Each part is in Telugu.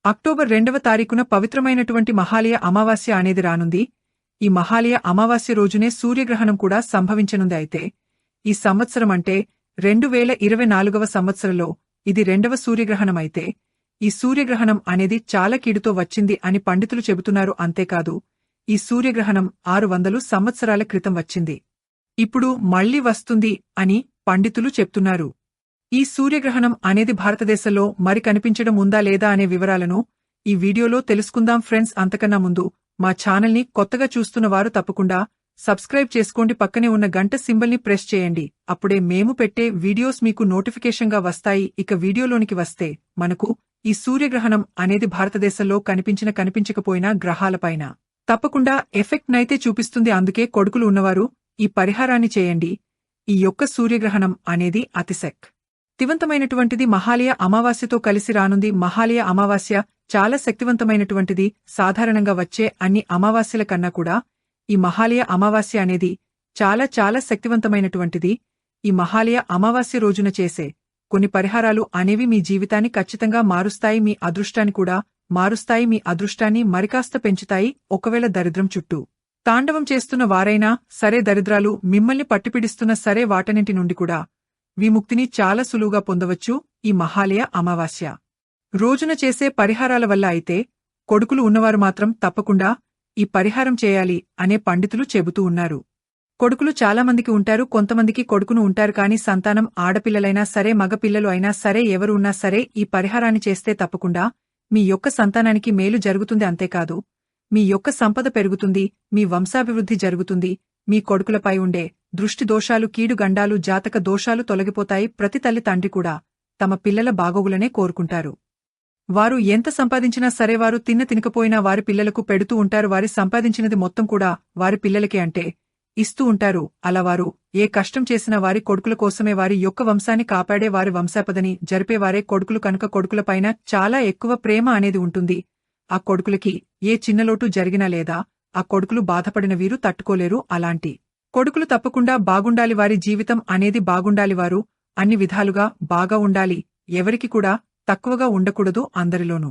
అక్టోబర్ 2వ తారీఖున పవిత్రమైనటువంటి మహాలయ అమావాస్య అనేది రానుంది. ఈ మహాలయ అమావాస్య రోజునే సూర్యగ్రహణం కూడా సంభవించనుంది. అయితే ఈ సంవత్సరం అంటే 2024వ సంవత్సరంలో ఇది 2వ సూర్యగ్రహణం. అయితే ఈ సూర్యగ్రహణం అనేది చాలా కీడుతో వచ్చింది అని పండితులు చెబుతున్నారు. అంతేకాదు ఈ సూర్యగ్రహణం 600 సంవత్సరాల క్రితం వచ్చింది. ఇప్పుడు మళ్లీ వస్తుంది అని పండితులు చెప్తున్నారు. ఈ సూర్యగ్రహణం అనేది భారతదేశంలో మరి కనిపించడం ఉందా లేదా అనే వివరాలను ఈ వీడియోలో తెలుసుకుందాం ఫ్రెండ్స్. అంతకన్నా ముందు మా ఛానల్ని కొత్తగా చూస్తున్న వారు తప్పకుండా సబ్స్క్రైబ్ చేసుకోండి. పక్కనే ఉన్న గంట సింబల్ని ప్రెస్ చేయండి. అప్పుడే మేము పెట్టే వీడియోస్ మీకు నోటిఫికేషన్గా వస్తాయి. ఇక వీడియోలోనికి వస్తే మనకు ఈ సూర్యగ్రహణం అనేది భారతదేశంలో కనిపించకపోయినా గ్రహాలపైన తప్పకుండా ఎఫెక్ట్ నైతే చూపిస్తుంది. అందుకే కొడుకులు ఉన్నవారు ఈ పరిహారాన్ని చేయండి. ఈ యొక్క సూర్యగ్రహణం అనేది శక్తివంతమైనటువంటిది. మహాలయ అమావాస్యతో కలిసి రానుంది. మహాలయ అమావాస్య చాలా శక్తివంతమైనటువంటిది. సాధారణంగా వచ్చే అన్ని అమావాస్యల కన్నా కూడా ఈ మహాలయ అమావాస్య అనేది చాలా శక్తివంతమైనటువంటిది. ఈ మహాలయ అమావాస్య రోజున చేసే కొన్ని పరిహారాలు అనేవి మీ జీవితాన్ని ఖచ్చితంగా మారుస్తాయి. మీ అదృష్టాన్ని కూడా మారుస్తాయి. మీ అదృష్టాన్ని మరికాస్త పెంచుతాయి. ఒకవేళ దరిద్రం చుట్టూ తాండవం చేస్తున్న వారైనా సరే, దరిద్రాలు మిమ్మల్ని పట్టిపిడిస్తున్న సరే, వాటన్నింటి నుండి కూడా విముక్తిని చాలా సులువుగా పొందవచ్చు ఈ మహాలయ అమావాస్య రోజున చేసే పరిహారాల వల్ల. అయితే కొడుకులు ఉన్నవారు మాత్రం తప్పకుండా ఈ పరిహారం చేయాలి అనే పండితులు చెబుతూ ఉన్నారు. కొడుకులు చాలామందికి ఉంటారు. కొంతమందికి కొడుకును ఉంటారు కానీ సంతానం ఆడపిల్లలైనా సరే, మగపిల్లలు అయినా సరే, ఎవరు ఉన్నా సరే ఈ పరిహారాన్ని చేస్తే తప్పకుండా మీ యొక్క సంతానానికి మేలు జరుగుతుంది. అంతేకాదు మీ యొక్క సంపద పెరుగుతుంది, మీ వంశాభివృద్ధి జరుగుతుంది. మీ కొడుకులపై ఉండే దృష్టి దోషాలు, కీడు గండాలు, జాతక దోషాలు తొలగిపోతాయి. ప్రతి తల్లి తండ్రి కూడా తమ పిల్లల బాగోగులనే కోరుకుంటారు. వారు ఎంత సంపాదించినా సరే, వారు తినకపోయినా వారి పిల్లలకు పెడుతూ ఉంటారు. వారి సంపాదించినది మొత్తం కూడా వారి పిల్లలకే అంటే ఇస్తూ ఉంటారు. అలా వారు ఏ కష్టం చేసినా వారి కొడుకుల కోసమే, వారి యొక్క వంశాన్ని కాపాడే, వారి వంశాపదని జరిపేవారే కొడుకులు కనుక కొడుకులపైన చాలా ఎక్కువ ప్రేమ అనేది ఉంటుంది. ఆ కొడుకులకి ఏ చిన్నలోటు జరిగినా లేదా ఆ కొడుకులు బాధపడిన వీరు తట్టుకోలేరు. అలాంటి కొడుకులు తప్పకుండా బాగుండాలి. వారి జీవితం అనేది బాగుండాలి. వారు అన్ని విధాలుగా బాగా ఉండాలి. ఎవరికి కూడా తక్కువగా ఉండకూడదు. అందరిలోనూ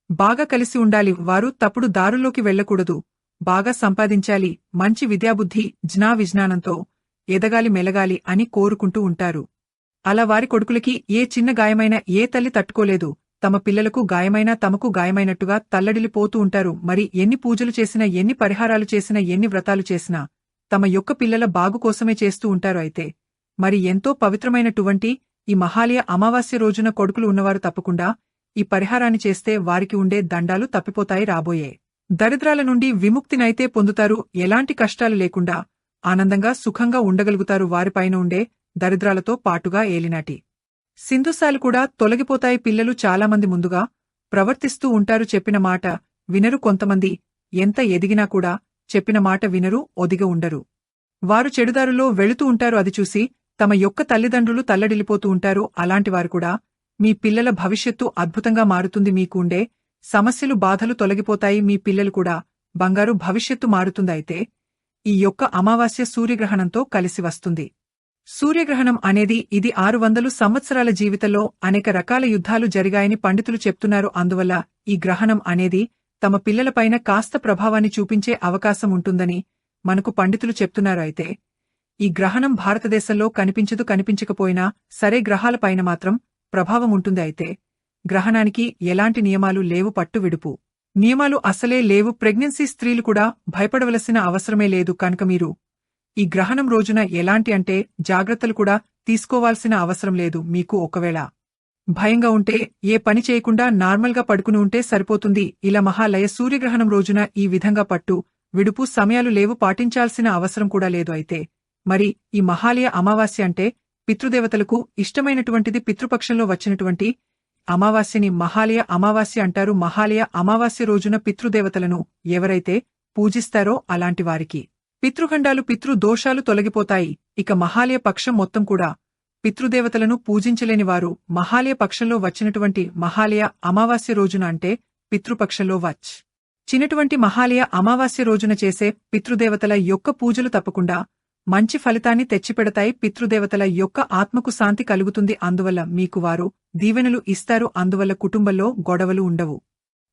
బాగా కలిసి ఉండాలి. వారు తప్పుడు దారుల్లోకి వెళ్లకూడదు. బాగా సంపాదించాలి. మంచి విద్యాబుద్ధి, విజ్ఞానంతో ఎదగాలి, మెలగాలి అని కోరుకుంటూ ఉంటారు. అలా వారి కొడుకులకి ఏ చిన్న గాయమైనా ఏ తల్లి తట్టుకోలేదు. తమ పిల్లలకు గాయమైనా తమకు గాయమైనట్టుగా తల్లడిల్లిపోతూ ఉంటారు. మరి ఎన్ని పూజలు చేసినా, ఎన్ని పరిహారాలు చేసినా, ఎన్ని వ్రతాలు చేసినా తమ యొక్క పిల్లల బాగు కోసమే చేస్తూ ఉంటారు. అయితే మరి ఎంతో పవిత్రమైనటువంటి ఈ మహాలయ అమావాస్య రోజున కొడుకులు ఉన్నవారు తప్పకుండా ఈ పరిహారాన్ని చేస్తే వారికి ఉండే దండాలు తప్పిపోతాయి. రాబోయే దరిద్రాల నుండి విముక్తినైతే పొందుతారు. ఎలాంటి కష్టాలు లేకుండా ఆనందంగా సుఖంగా ఉండగలుగుతారు. వారిపైన ఉండే దరిద్రాలతో పాటుగా ఏలినాటి సింధుసాలు కూడా తొలగిపోతాయి. పిల్లలు చాలామంది ముందుగా ప్రవర్తిస్తూ ఉంటారు. చెప్పిన మాట వినరు. కొంతమంది ఎంత ఎదిగినా కూడా చెప్పిన మాట వినరు, ఒదిగ ఉండరు. వారు చెడుదారులో వెళుతూ ఉంటారు. అది చూసి తమ యొక్క తల్లిదండ్రులు తల్లడిల్లిపోతూ ఉంటారు. అలాంటివారు కూడా మీ పిల్లల భవిష్యత్తు అద్భుతంగా మారుతుంది. మీకు ఉండే సమస్యలు, బాధలు తొలగిపోతాయి. మీ పిల్లలు కూడా బంగారు భవిష్యత్తు మారుతుంది. అయితే ఈ యొక్క అమావాస్య సూర్యగ్రహణంతో కలిసి వస్తుంది. సూర్యగ్రహణం అనేది ఇది 600 సంవత్సరాల జీవితంలో అనేక రకాల యుద్ధాలు జరిగాయని పండితులు చెప్తున్నారు. అందువల్ల ఈ గ్రహణం అనేది తమ పిల్లలపైన కాస్త ప్రభావాన్ని చూపించే అవకాశం ఉంటుందని మనకు పండితులు చెప్తున్నారు. అయితే ఈ గ్రహణం భారతదేశంలో కనిపించకపోయినా సరే, గ్రహాలపైన మాత్రం ప్రభావం ఉంటుంది. అయితే గ్రహణానికి ఎలాంటి నియమాలు లేవు. పట్టు విడుపు నియమాలు అసలే లేవు. ప్రెగ్నెన్సీ స్త్రీలు కూడా భయపడవలసిన అవసరమే లేదు. కనుక మీరు ఈ గ్రహణం రోజున ఎలాంటి జాగ్రత్తలు కూడా తీసుకోవాల్సిన అవసరం లేదు. మీకు ఒకవేళ భయంగా ఉంటే ఏ పని చేయకుండా నార్మల్గా పడుకుని ఉంటే సరిపోతుంది. ఇలా మహాలయ సూర్యగ్రహణం రోజున ఈ విధంగా పట్టు విడుపు సమయాలు లేవు, పాటించాల్సిన అవసరం కూడా లేదు. అయితే మరి ఈ మహాలయ అమావాస్య అంటే పితృదేవతలకు ఇష్టమైనటువంటిది. పితృపక్షంలో వచ్చినటువంటి అమావాస్యని మహాలయ అమావాస్య అంటారు. మహాలయ అమావాస్య రోజున పితృదేవతలను ఎవరైతే పూజిస్తారో అలాంటి వారికి పితృఖండాలు, పితృదోషాలు తొలగిపోతాయి. ఇక మహాలయ పక్షం మొత్తం కూడా పితృదేవతలను పూజించలేని వారు మహాలయ పక్షంలో వచ్చినటువంటి మహాలయ అమావాస్య రోజున అంటే పితృపక్షంలో చిన్నటువంటి మహాలయ అమావాస్య రోజున చేసే పితృదేవతల యొక్క పూజలు తప్పకుండా మంచి ఫలితాన్ని తెచ్చిపెడతాయి. పితృదేవతల యొక్క ఆత్మకు శాంతి కలుగుతుంది. అందువల్ల మీకు వారు దీవెనలు ఇస్తారు. అందువల్ల కుటుంబంలో గొడవలు ఉండవు.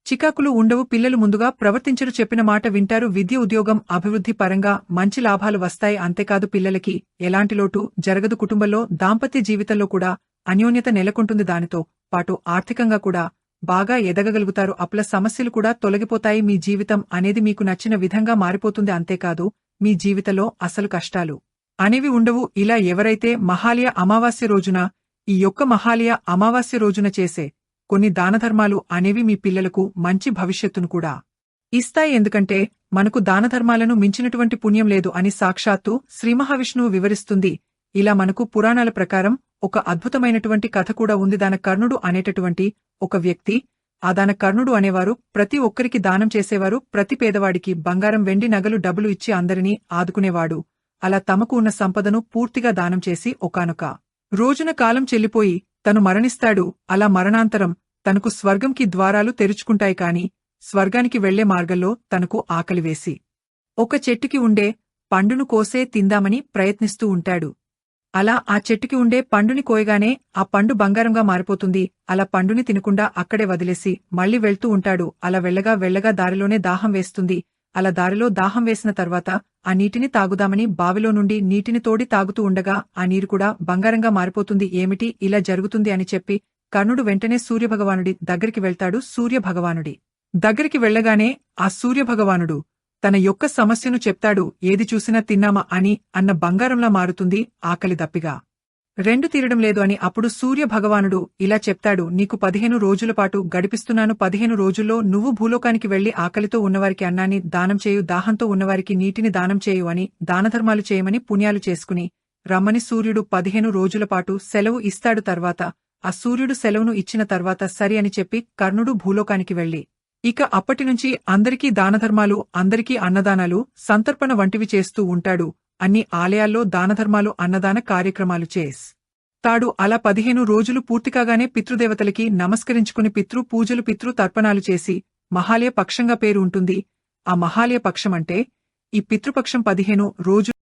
చికాకులు ఉండవు, పిల్లలు ముందుగా ప్రవర్తించరు, చెప్పిన మాట వింటారు, విద్య ఉద్యోగం అభివృద్ధి పరంగా మంచి లాభాలు వస్తాయి. అంతేకాదు పిల్లలకి ఎలాంటి లోటు జరగదు, కుటుంబంలో దాంపత్య జీవితంలో కూడా అన్యోన్యత నెలకొంటుంది, దానితో పాటు ఆర్థికంగా కూడా బాగా ఎదగగలుగుతారు, అప్పుల సమస్యలు కూడా తొలగిపోతాయి, మీ జీవితం అనేది మీకు నచ్చిన విధంగా మారిపోతుంది. అంతేకాదు మీ జీవితంలో అసలు కష్టాలు అనేవి ఉండవు. ఇలా ఎవరైతే మహాలయ అమావాస్య రోజున ఈ యొక్క మహాలయ అమావాస్య రోజున చేసే కొన్ని దానధర్మాలు అనేవి మీ పిల్లలకు మంచి భవిష్యత్తును కూడా ఇస్తాయి. ఎందుకంటే మనకు దానధర్మాలను మించినటువంటి పుణ్యం లేదు అని సాక్షాత్తు శ్రీమహావిష్ణువు వివరిస్తుంది. ఇలా మనకు పురాణాల ప్రకారం ఒక అద్భుతమైనటువంటి కథ కూడా ఉంది. దానకర్ణుడు అనేటటువంటి ఒక వ్యక్తి, ఆ దానకర్ణుడు అనేవారు ప్రతి ఒక్కరికి దానం చేసేవారు, ప్రతి పేదవాడికి బంగారం వెండి నగలు డబ్బులు ఇచ్చి అందరినీ ఆదుకునేవాడు. అలా తమకు ఉన్న సంపదను పూర్తిగా దానం చేసి ఒకానొక రోజున కాలం చెల్లిపోయి తను మరణిస్తాడు. అలా మరణాంతరం తనకు స్వర్గంకి ద్వారాలు తెరుచుకుంటాయి, కాని స్వర్గానికి వెళ్లే మార్గంలో తనకు ఆకలివేసి ఒక చెట్టుకి ఉండే పండును కోసే తిందామని ప్రయత్నిస్తూ ఉంటాడు. అలా ఆ చెట్టుకి ఉండే పండుని కోయగానే ఆ పండు బంగారంగా మారిపోతుంది. అలా పండుని తినకుండా అక్కడే వదిలేసి మళ్లీ వెళ్తూ ఉంటాడు. అలా వెళ్లగా దారిలోనే దాహం వేస్తుంది. అలా దారిలో దాహం వేసిన తర్వాత ఆ నీటిని తాగుదామని బావిలో నుండి నీటిని తోడి తాగుతూ ఉండగా ఆ నీరు కూడా బంగారంగా మారిపోతుంది. ఏమిటి ఇలా జరుగుతుంది అని చెప్పి కర్ణుడు వెంటనే సూర్యభగవానుడి దగ్గరికి వెళ్తాడు. సూర్యభగవానుడి దగ్గరికి వెళ్లగానే ఆ సూర్యభగవానుడు తన యొక్క సమస్యను చెప్తాడు. ఏది చూసినా తిన్నామా అని అన్న బంగారంలా మారుతుంది, ఆకలి దప్పిగా రెండు తీరడం లేదు అని. అప్పుడు సూర్యభగవానుడు ఇలా చెప్తాడు, నీకు 15 రోజులపాటు గడిపిస్తున్నాను. 15 రోజుల్లో నువ్వు భూలోకానికి వెళ్లి ఆకలితో ఉన్నవారికి అన్నాన్ని దానం చేయు, దాహంతో ఉన్నవారికి నీటిని దానం చేయు అని దానధర్మాలు చేయమని పుణ్యాలు చేసుకుని రమ్మని సూర్యుడు 15 రోజులపాటు సెలవు ఇస్తాడు. తర్వాత ఆ సూర్యుడు సెలవును ఇచ్చిన తర్వాత సరి అని చెప్పి కర్ణుడు భూలోకానికి వెళ్లి ఇక అప్పటినుంచి అందరికీ దానధర్మాలు, అందరికీ అన్నదానాలు, సంతర్పణ వంటివి చేస్తూ ఉంటాడు. అన్ని ఆలయాల్లో దానధర్మాలు, అన్నదాన కార్యక్రమాలు చేస్తాడు. అలా 15 రోజులు పూర్తికాగానే పితృదేవతలకి నమస్కరించుకుని పితృ పూజలు, పితృ తర్పణాలు చేసి మహాలయ పక్షంగా పేరు ఉంటుంది. ఆ మహాలయ పక్షం అంటే ఈ పితృపక్షం 15 రోజులు